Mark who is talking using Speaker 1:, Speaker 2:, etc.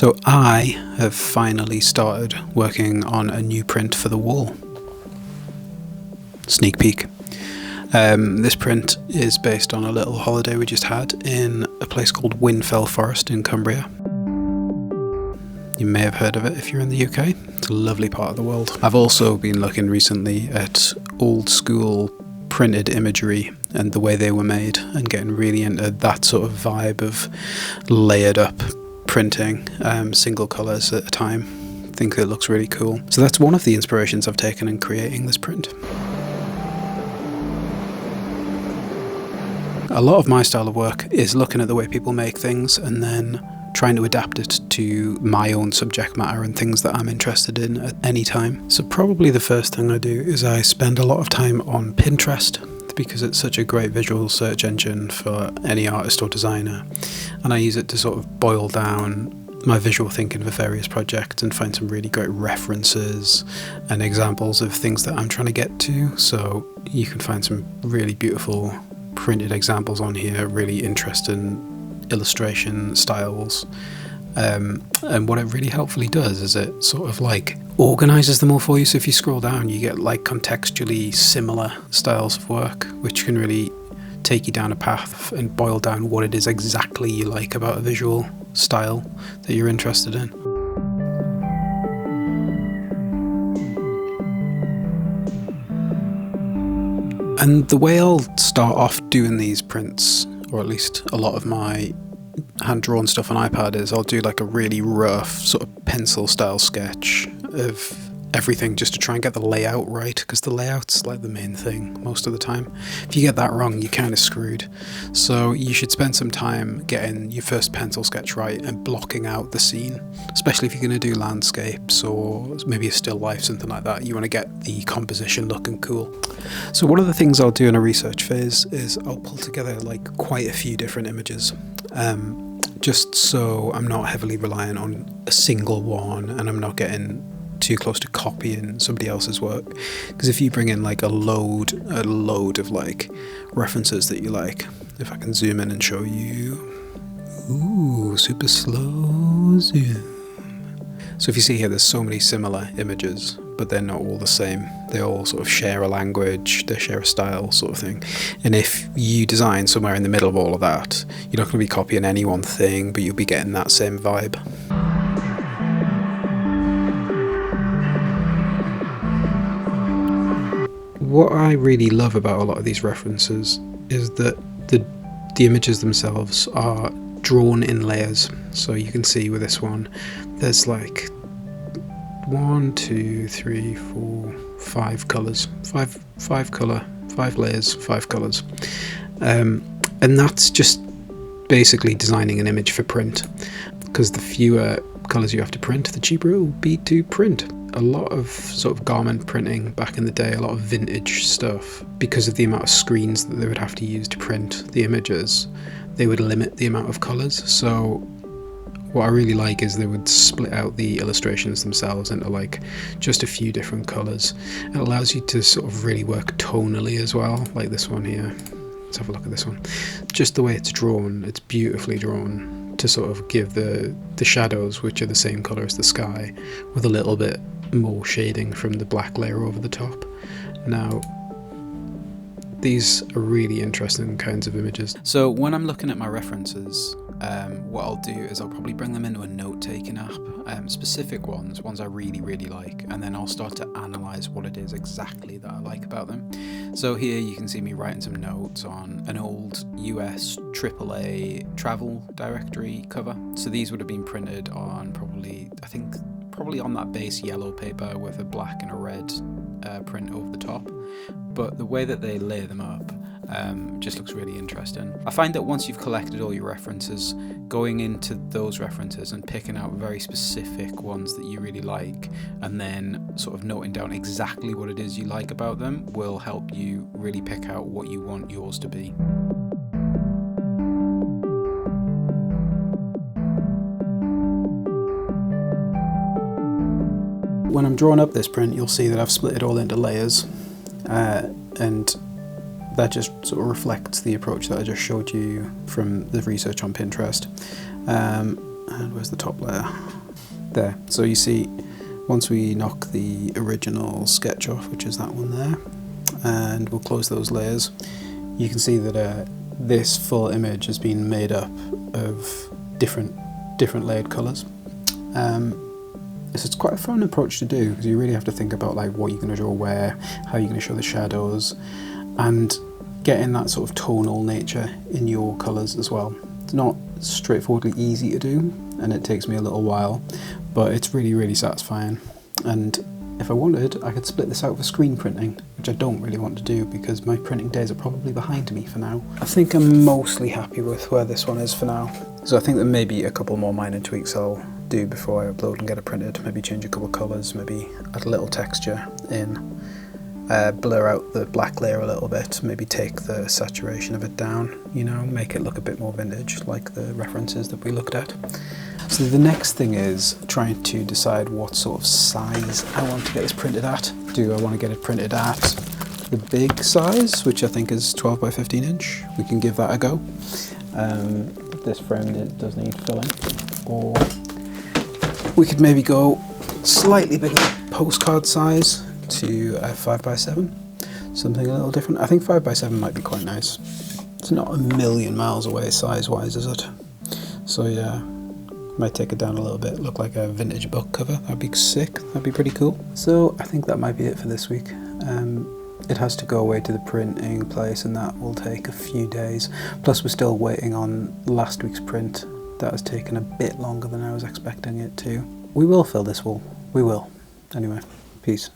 Speaker 1: So I have finally started working on a new print for the wall. Sneak peek. This print is based on a little holiday we just had in a place called Winfell Forest in Cumbria. You may have heard of it if you're in the UK. It's a lovely part of the world. I've also been looking recently at old school printed imagery and the way they were made, and getting really into that sort of vibe of layered up printing, single colours at a time. I think it looks really cool. So that's one of the inspirations I've taken in creating this print. A lot of my style of work is looking at the way people make things and then trying to adapt it to my own subject matter and things that I'm interested in at any time. So probably the first thing I do is I spend a lot of time on Pinterest, because it's such a great visual search engine for any artist or designer, and I use it to sort of boil down my visual thinking for various projects and find some really great references and examples of things that I'm trying to get to. So you can find some really beautiful printed examples on here, really interesting illustration styles, and what it really helpfully does is it sort of like organizes them all for you. So if you scroll down, you get like contextually similar styles of work, which can really take you down a path and boil down what it is exactly you like about a visual style that you're interested in. And the way I'll start off doing these prints, or at least a lot of my hand-drawn stuff on iPad, is I'll do like a really rough sort of pencil style sketch of everything just to try and get the layout right, because the layout's like the main thing most of the time. If you get that wrong, you're kind of screwed. So you should spend some time getting your first pencil sketch right and blocking out the scene, especially if you're going to do landscapes or maybe a still life, something like that. You want to get the composition looking cool. So one of the things I'll do in a research phase is I'll pull together like quite a few different images, just so I'm not heavily reliant on a single one and I'm not getting too close to copying somebody else's work. Because if you bring in like a load of like references that you like, if I can zoom in and show you, ooh, super slow zoom. So if you see here, there's so many similar images, but they're not all the same. They all sort of share a language, they share a style sort of thing. And if you design somewhere in the middle of all of that, you're not going to be copying any one thing, but you'll be getting that same vibe. What I really love about a lot of these references is that the images themselves are drawn in layers. So you can see with this one, there's like 1, 2, 3, 4, 5 colours, five layers, 5 colours, and that's just basically designing an image for print, because the fewer colours you have to print, the cheaper it will be to print. A lot of sort of garment printing back in the day, a lot of vintage stuff, because of the amount of screens that they would have to use to print the images, they would limit the amount of colours. So what I really like is they would split out the illustrations themselves into like just a few different colours. It allows you to sort of really work tonally as well, like this one here. Let's have a look at this one. Just the way it's drawn, it's beautifully drawn to sort of give the shadows, which are the same colour as the sky, with a little bit more shading from the black layer over the top. Now, these are really interesting kinds of images. So when I'm looking at my references, what I'll do is I'll probably bring them into a note-taking app, specific ones I really like, and then I'll start to analyse what it is exactly that I like about them. So here you can see me writing some notes on an old US AAA travel directory cover. So these would have been printed on probably on that base yellow paper with a black and a red print over the top. But the way that they lay them up just looks really interesting. I find that once you've collected all your references, going into those references and picking out very specific ones that you really like, and then sort of noting down exactly what it is you like about them, will help you really pick out what you want yours to be. When I'm drawing up this print, you'll see that I've split it all into layers, and that just sort of reflects the approach that I just showed you from the research on Pinterest. And where's the top layer? There, so you see, once we knock the original sketch off, which is that one there, and we'll close those layers, you can see that this full image has been made up of different layered colours. So it's quite a fun approach to do, because you really have to think about like what you're going to draw where, how you're going to show the shadows, and getting that sort of tonal nature in your colours as well. It's not straightforwardly easy to do, and it takes me a little while, but it's really, really satisfying. And if I wanted, I could split this out for screen printing, which I don't really want to do because my printing days are probably behind me for now. I think I'm mostly happy with where this one is for now. So I think there may be a couple more minor tweaks I'll do before I upload and get it printed. Maybe change a couple of colours, maybe add a little texture in, blur out the black layer a little bit, maybe take the saturation of it down, you know, make it look a bit more vintage like the references that we looked at. So the next thing is trying to decide what sort of size I want to get this printed at. Do I want to get it printed at the big size, which I think is 12 by 15 inch? We can give that a go. This frame it does need filling, or we could maybe go slightly bigger postcard size to 5 by 7, something a little different. I think 5 by 7 might be quite nice. It's not a million miles away size wise, is it? So yeah, might take it down a little bit, look like a vintage book cover. That'd be sick, that'd be pretty cool. So I think that might be it for this week. It has to go away to the printing place, and that will take a few days. Plus we're still waiting on last week's print. That has taken a bit longer than I was expecting it to. We will fill this wall, we will. Anyway, peace.